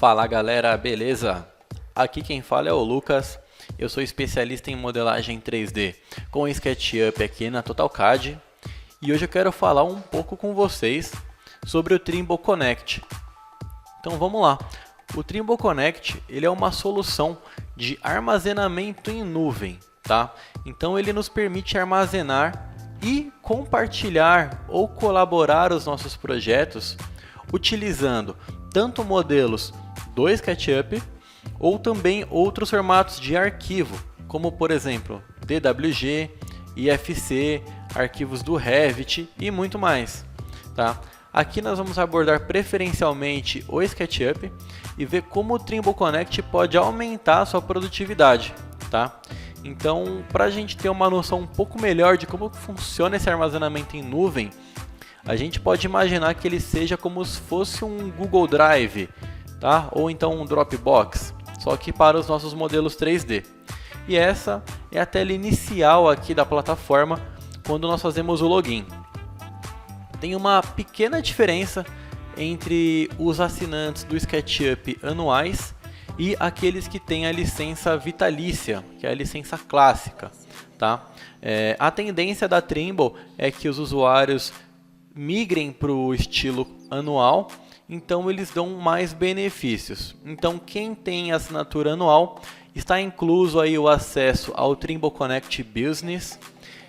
Fala galera, beleza? Aqui quem fala é o Lucas, eu sou especialista em modelagem 3D com SketchUp aqui na TotalCAD e hoje eu quero falar um pouco com vocês sobre o Trimble Connect. Então vamos lá, o Trimble Connect ele é uma solução de armazenamento em nuvem, tá? Então ele nos permite armazenar e compartilhar ou colaborar os nossos projetos utilizando tanto modelos do SketchUp ou também outros formatos de arquivo, como por exemplo DWG, IFC, arquivos do Revit e muito mais, tá? Aqui nós vamos abordar preferencialmente o SketchUp e ver como o Trimble Connect pode aumentar a sua produtividade, tá? Então, para a gente ter uma noção um pouco melhor de como funciona esse armazenamento em nuvem, a gente pode imaginar que ele seja como se fosse um Google Drive, tá? Ou então um Dropbox, só que para os nossos modelos 3D. E essa é a tela inicial aqui da plataforma quando nós fazemos o login. Tem uma pequena diferença entre os assinantes do SketchUp anuais e aqueles que têm a licença vitalícia, que é a licença clássica, tá? A tendência da Trimble é que os usuários migrem para o estilo anual, então eles dão mais benefícios. Então quem tem assinatura anual está incluso aí o acesso ao Trimble Connect Business,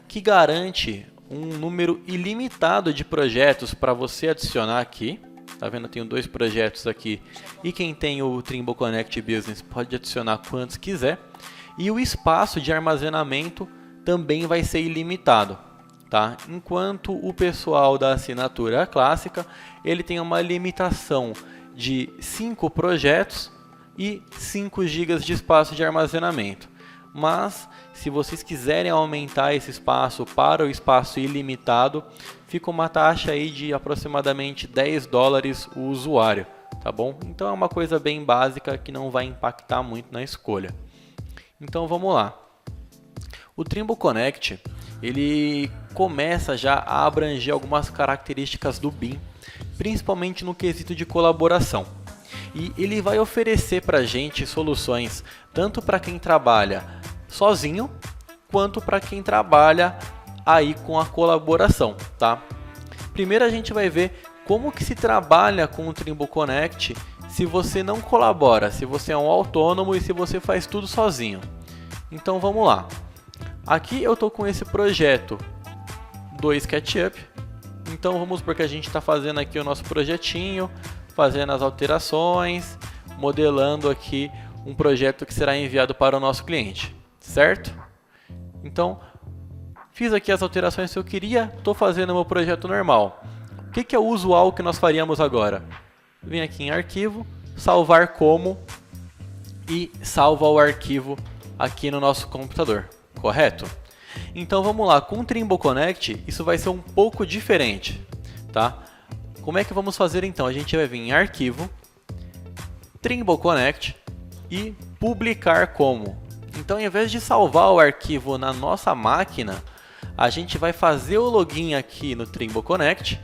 que garante um número ilimitado de projetos para você adicionar aqui. Tá vendo? Eu tenho 2 projetos aqui e quem tem o Trimble Connect Business pode adicionar quantos quiser. E o espaço de armazenamento também vai ser ilimitado. Tá? Enquanto o pessoal da assinatura clássica ele tem uma limitação de 5 projetos e 5 GB de espaço de armazenamento. Mas se vocês quiserem aumentar esse espaço para o espaço ilimitado, fica uma taxa aí de aproximadamente $10 o usuário, tá bom? Então é uma coisa bem básica que não vai impactar muito na escolha. Então vamos lá. O Trimble Connect ele começa já a abranger algumas características do BIM, principalmente no quesito de colaboração. E ele vai oferecer para a gente soluções tanto para quem trabalha sozinho, quanto para quem trabalha aí com a colaboração, tá? Primeiro a gente vai ver como que se trabalha com o Trimble Connect se você não colabora, se você é um autônomo e se você faz tudo sozinho. Então vamos lá. Aqui eu estou com esse projeto do SketchUp, então vamos supor que a gente está fazendo aqui o nosso projetinho, fazendo as alterações, modelando aqui um projeto que será enviado para o nosso cliente, certo? Então, fiz aqui as alterações que eu queria, estou fazendo o meu projeto normal. O que é o usual que nós faríamos agora? Vem aqui em arquivo, salvar como e salva o arquivo aqui no nosso computador. Correto? Então vamos lá, com o Trimble Connect isso vai ser um pouco diferente, tá? Como é que vamos fazer então? A gente vai vir em arquivo, Trimble Connect e publicar como. Então ao invés de salvar o arquivo na nossa máquina, a gente vai fazer o login aqui no Trimble Connect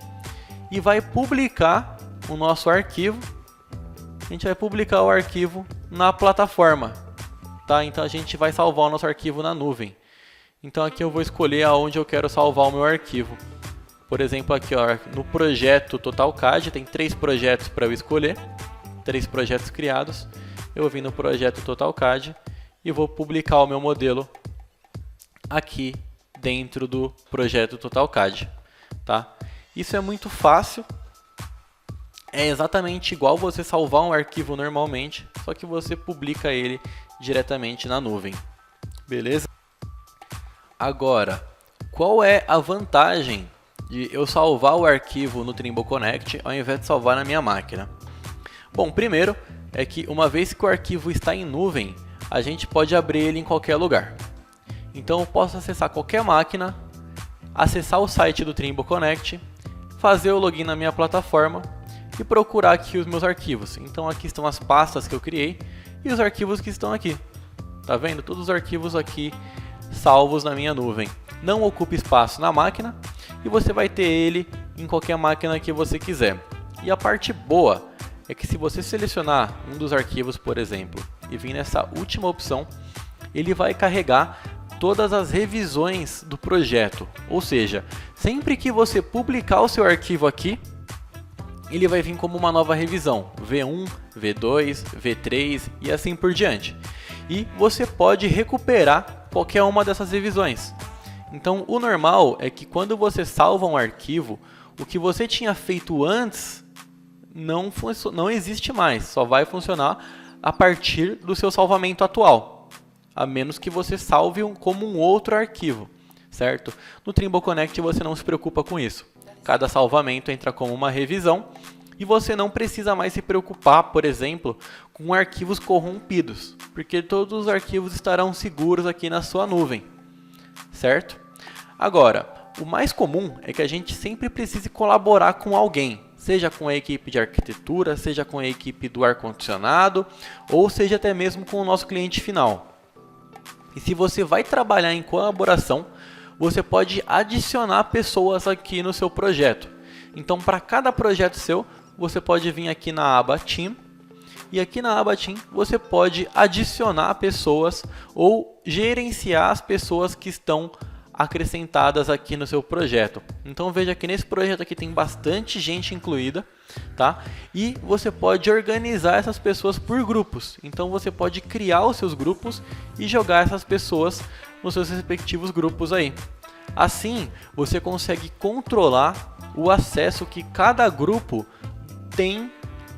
e vai publicar o nosso arquivo. A gente vai publicar o arquivo na plataforma. Tá? Então a gente vai salvar o nosso arquivo na nuvem. Então aqui eu vou escolher aonde eu quero salvar o meu arquivo. Por exemplo, aqui ó, no projeto TotalCAD, tem 3 projetos para eu escolher, 3 projetos criados. Eu vou vir no projeto TotalCAD e vou publicar o meu modelo aqui dentro do projeto TotalCAD. Tá? Isso é muito fácil. É exatamente igual você salvar um arquivo normalmente, só que você publica ele diretamente na nuvem. Beleza? Agora, qual é a vantagem de eu salvar o arquivo no Trimble Connect ao invés de salvar na minha máquina? Bom, primeiro é que uma vez que o arquivo está em nuvem, a gente pode abrir ele em qualquer lugar. Então eu posso acessar qualquer máquina, acessar o site do Trimble Connect, fazer o login na minha plataforma e procurar aqui os meus arquivos. Então aqui estão as pastas que eu criei e os arquivos que estão aqui. Tá vendo? Todos os arquivos aqui salvos na minha nuvem. Não ocupa espaço na máquina e você vai ter ele em qualquer máquina que você quiser. E a parte boa é que se você selecionar um dos arquivos, por exemplo, e vir nessa última opção, ele vai carregar todas as revisões do projeto. Ou seja, sempre que você publicar o seu arquivo aqui, ele vai vir como uma nova revisão, V1, V2, V3 e assim por diante. E você pode recuperar qualquer uma dessas revisões. Então, o normal é que quando você salva um arquivo, o que você tinha feito antes não existe mais, só vai funcionar a partir do seu salvamento atual, a menos que você salve como um outro arquivo, certo? No Trimble Connect você não se preocupa com isso. Cada salvamento entra como uma revisão e você não precisa mais se preocupar, por exemplo, com arquivos corrompidos, porque todos os arquivos estarão seguros aqui na sua nuvem, certo? Agora, o mais comum é que a gente sempre precise colaborar com alguém, seja com a equipe de arquitetura, seja com a equipe do ar-condicionado, ou seja até mesmo com o nosso cliente final. E se você vai trabalhar em colaboração, você pode adicionar pessoas aqui no seu projeto. Então, para cada projeto seu, você pode vir aqui na aba Team, e aqui na aba Team você pode adicionar pessoas ou gerenciar as pessoas que estão acrescentadas aqui no seu projeto. Então veja que nesse projeto aqui tem bastante gente incluída, tá? E você pode organizar essas pessoas por grupos. Então você pode criar os seus grupos e jogar essas pessoas nos seus respectivos grupos aí. Assim, você consegue controlar o acesso que cada grupo tem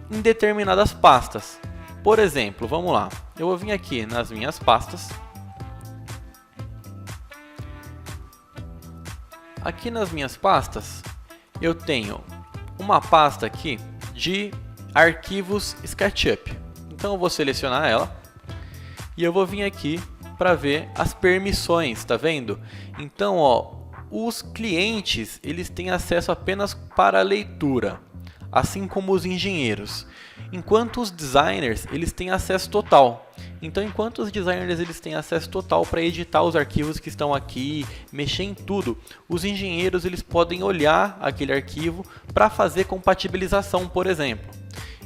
em determinadas pastas. Por exemplo, vamos lá. Eu vou vir aqui nas minhas pastas. Aqui nas minhas pastas, eu tenho uma pasta aqui de arquivos SketchUp. Então eu vou selecionar ela e eu vou vir aqui para ver as permissões, tá vendo? Então, ó, os clientes, eles têm acesso apenas para a leitura, assim como os engenheiros. Enquanto os designers, eles têm acesso total. Então, enquanto os designers eles têm acesso total para editar os arquivos que estão aqui, mexer em tudo, os engenheiros eles podem olhar aquele arquivo para fazer compatibilização, por exemplo.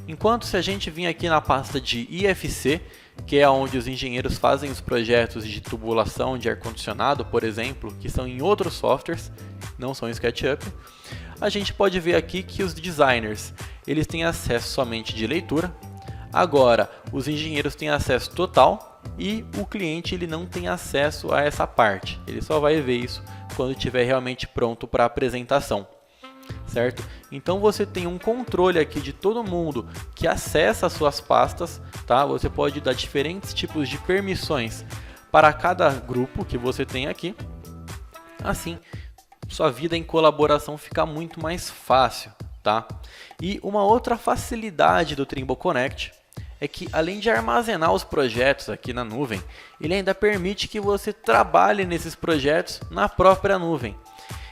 Enquanto se a gente vir aqui na pasta de IFC, que é onde os engenheiros fazem os projetos de tubulação de ar-condicionado, por exemplo, que são em outros softwares, não são em SketchUp, a gente pode ver aqui que os designers eles têm acesso somente de leitura. Agora, os engenheiros têm acesso total e o cliente ele não tem acesso a essa parte. Ele só vai ver isso quando estiver realmente pronto para a apresentação, certo? Então você tem um controle aqui de todo mundo que acessa as suas pastas, tá? Você pode dar diferentes tipos de permissões para cada grupo que você tem aqui. Assim, sua vida em colaboração fica muito mais fácil, tá? E uma outra facilidade do Trimble Connect é que, além de armazenar os projetos aqui na nuvem, ele ainda permite que você trabalhe nesses projetos na própria nuvem.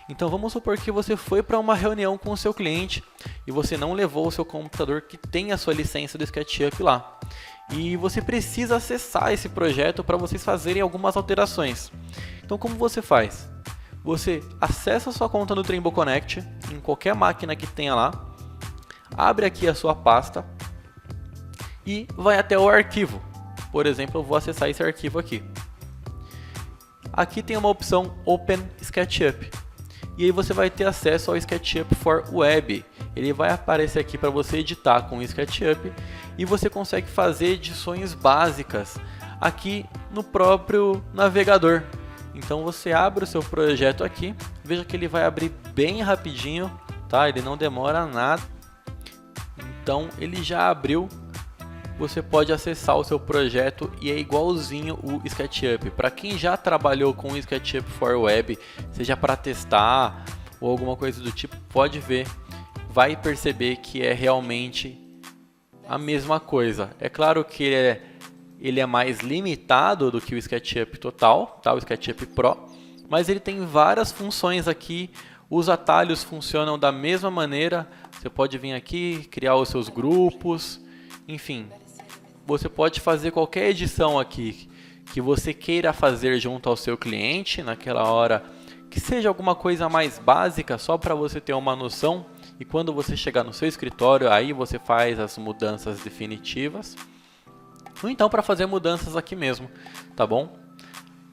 Então vamos supor que você foi para uma reunião com o seu cliente e você não levou o seu computador que tem a sua licença do SketchUp lá. E você precisa acessar esse projeto para vocês fazerem algumas alterações. Então como você faz? Você acessa a sua conta no Trimble Connect, em qualquer máquina que tenha lá, abre aqui a sua pasta e vai até o arquivo. Por exemplo, eu vou acessar esse arquivo aqui. Aqui tem uma opção Open SketchUp. E aí você vai ter acesso ao SketchUp for Web. Ele vai aparecer aqui para você editar com o SketchUp e você consegue fazer edições básicas aqui no próprio navegador. Então você abre o seu projeto aqui, veja que ele vai abrir bem rapidinho, tá? Ele não demora nada. Então ele já abriu. Você pode acessar o seu projeto e é igualzinho o SketchUp. Para quem já trabalhou com o SketchUp for Web, seja para testar ou alguma coisa do tipo, pode ver, vai perceber que é realmente a mesma coisa. É claro que ele é mais limitado do que o SketchUp Total, tá? O SketchUp Pro, mas ele tem várias funções aqui. Os atalhos funcionam da mesma maneira. Você pode vir aqui, criar os seus grupos, enfim. Você pode fazer qualquer edição aqui que você queira fazer junto ao seu cliente naquela hora, que seja alguma coisa mais básica, só para você ter uma noção E quando você chegar no seu escritório, aí você faz as mudanças definitivas. Ou então para fazer mudanças aqui mesmo, tá bom?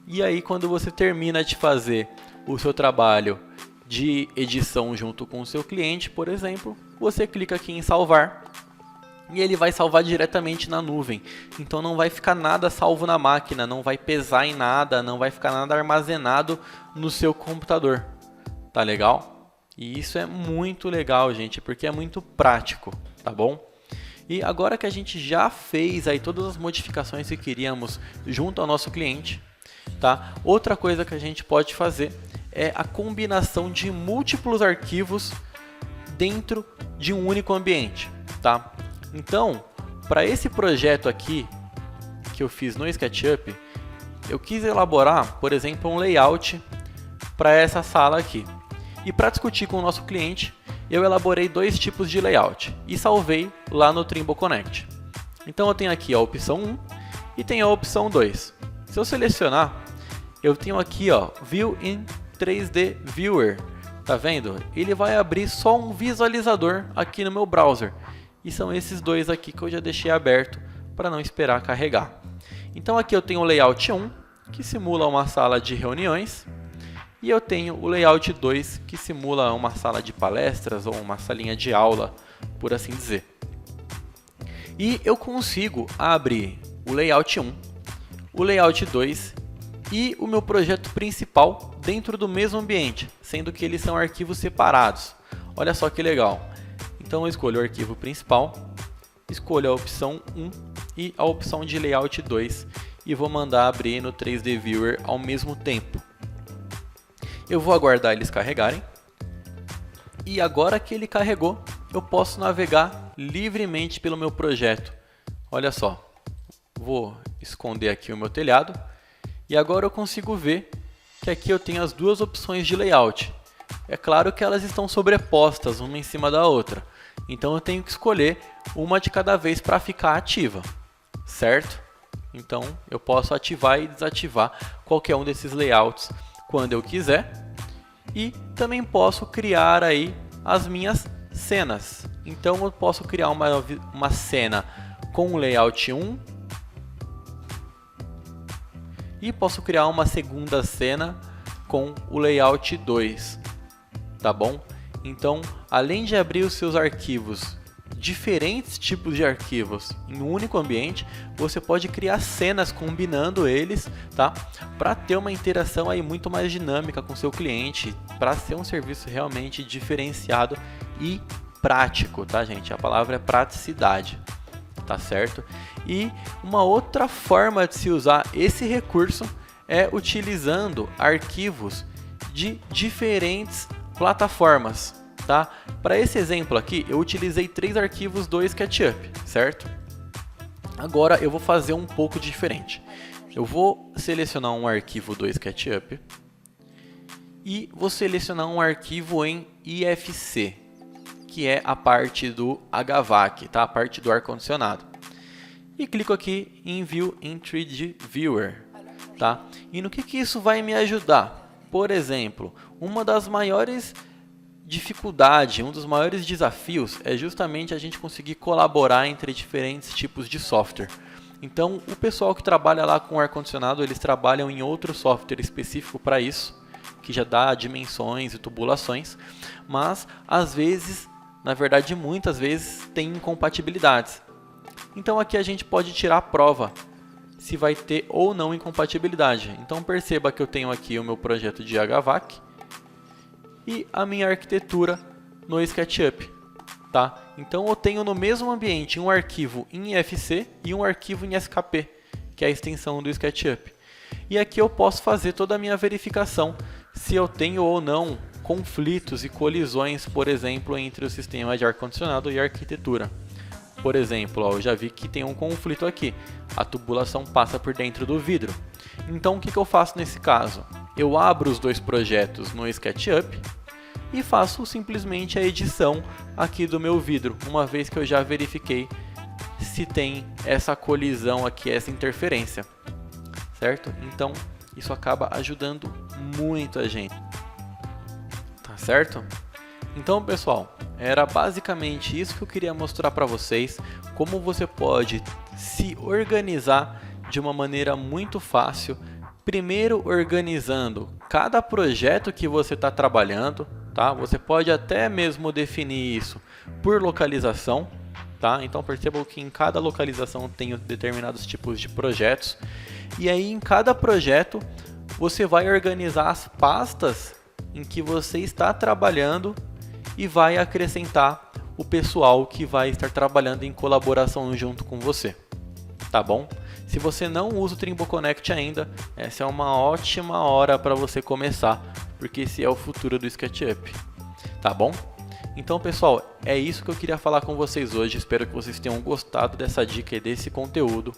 E aí quando você termina de fazer o seu trabalho de edição junto com o seu cliente, por exemplo, você clica aqui em salvar e ele vai salvar diretamente na nuvem. Então não vai ficar nada salvo na máquina, não vai pesar em nada, não vai ficar nada armazenado no seu computador. Tá legal? E isso é muito legal, gente, porque é muito prático, tá bom? E agora que a gente já fez aí todas as modificações que queríamos junto ao nosso cliente, tá? Outra coisa que a gente pode fazer é a combinação de múltiplos arquivos dentro de um único ambiente, tá? Então, para esse projeto aqui que eu fiz no SketchUp, eu quis elaborar, por exemplo, um layout para essa sala aqui. E para discutir com o nosso cliente, eu elaborei dois tipos de layout e salvei lá no Trimble Connect. Então eu tenho aqui a opção 1 e tenho a opção 2. Se eu selecionar, eu tenho aqui View in 3D Viewer. Tá vendo? Ele vai abrir só um visualizador aqui no meu browser. E são esses dois aqui que eu já deixei aberto para não esperar carregar. Então aqui eu tenho o layout 1, que simula uma sala de reuniões. E eu tenho o layout 2, que simula uma sala de palestras ou uma salinha de aula, por assim dizer. E eu consigo abrir o layout 1, o layout 2 e o meu projeto principal dentro do mesmo ambiente, sendo que eles são arquivos separados. Olha só que legal. Então eu escolho o arquivo principal, escolho a opção 1 e a opção de layout 2 e vou mandar abrir no 3D Viewer ao mesmo tempo. Eu vou aguardar eles carregarem e agora que ele carregou, eu posso navegar livremente pelo meu projeto. Olha só, vou esconder aqui o meu telhado e agora eu consigo ver que aqui eu tenho as duas opções de layout. É claro que elas estão sobrepostas uma em cima da outra, então eu tenho que escolher uma de cada vez para ficar ativa, certo? Então eu posso ativar e desativar qualquer um desses layouts quando eu quiser. E também posso criar aí as minhas cenas. Então eu posso criar uma cena com o layout 1 e posso criar uma segunda cena com o layout 2, tá bom? Então, além de abrir os seus arquivos, diferentes tipos de arquivos em um único ambiente, você pode criar cenas combinando eles, tá? Para ter uma interação aí muito mais dinâmica com seu cliente, para ser um serviço realmente diferenciado e prático, tá, gente? A palavra é praticidade, tá certo? E uma outra forma de se usar esse recurso é utilizando arquivos de diferentes plataformas. Tá? Para esse exemplo aqui, eu utilizei 3 arquivos do SketchUp, certo? Agora eu vou fazer um pouco diferente. Eu vou selecionar um arquivo do SketchUp e vou selecionar um arquivo em IFC, que é a parte do HVAC, tá? A parte do ar-condicionado. E clico aqui em View in 3D Viewer, tá? E no que isso vai me ajudar? Por exemplo, uma das maiores dificuldade, um dos maiores desafios é justamente a gente conseguir colaborar entre diferentes tipos de software. Então, o pessoal que trabalha lá com ar-condicionado, eles trabalham em outro software específico para isso, que já dá dimensões e tubulações, mas às vezes, na verdade muitas vezes, tem incompatibilidades. Então aqui a gente pode tirar a prova se vai ter ou não incompatibilidade. Então perceba que eu tenho aqui o meu projeto de HVAC e a minha arquitetura no SketchUp, tá? Então eu tenho no mesmo ambiente um arquivo em IFC e um arquivo em SKP, que é a extensão do SketchUp. E aqui eu posso fazer toda a minha verificação se eu tenho ou não conflitos e colisões, por exemplo, entre o sistema de ar-condicionado e a arquitetura. Por exemplo, eu já vi que tem um conflito aqui, a tubulação passa por dentro do vidro. Então o que eu faço nesse caso? Eu abro os dois projetos no SketchUp e faço simplesmente a edição aqui do meu vidro, uma vez que eu já verifiquei se tem essa colisão aqui, essa interferência, certo? Então isso acaba ajudando muito a gente, tá certo? Então, pessoal, era basicamente isso que eu queria mostrar para vocês, como você pode se organizar de uma maneira muito fácil. Primeiro, organizando cada projeto que você está trabalhando, tá? Você pode até mesmo definir isso por localização, tá? Então, percebam que em cada localização tem determinados tipos de projetos. E aí, em cada projeto, você vai organizar as pastas em que você está trabalhando e vai acrescentar o pessoal que vai estar trabalhando em colaboração junto com você, tá bom? Se você não usa o Trimble Connect ainda, essa é uma ótima hora para você começar, porque esse é o futuro do SketchUp, tá bom? Então, pessoal, é isso que eu queria falar com vocês hoje. Espero que vocês tenham gostado dessa dica e desse conteúdo,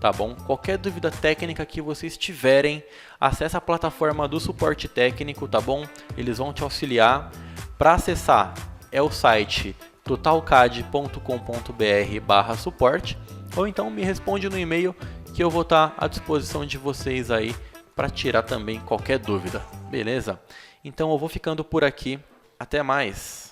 tá bom? Qualquer dúvida técnica que vocês tiverem, acesse a plataforma do suporte técnico, tá bom? Eles vão te auxiliar. Para acessar é o site totalcad.com.br/suporte, ou então me responde no e-mail que eu vou estar à disposição de vocês aí para tirar também qualquer dúvida, beleza? Então eu vou ficando por aqui, até mais!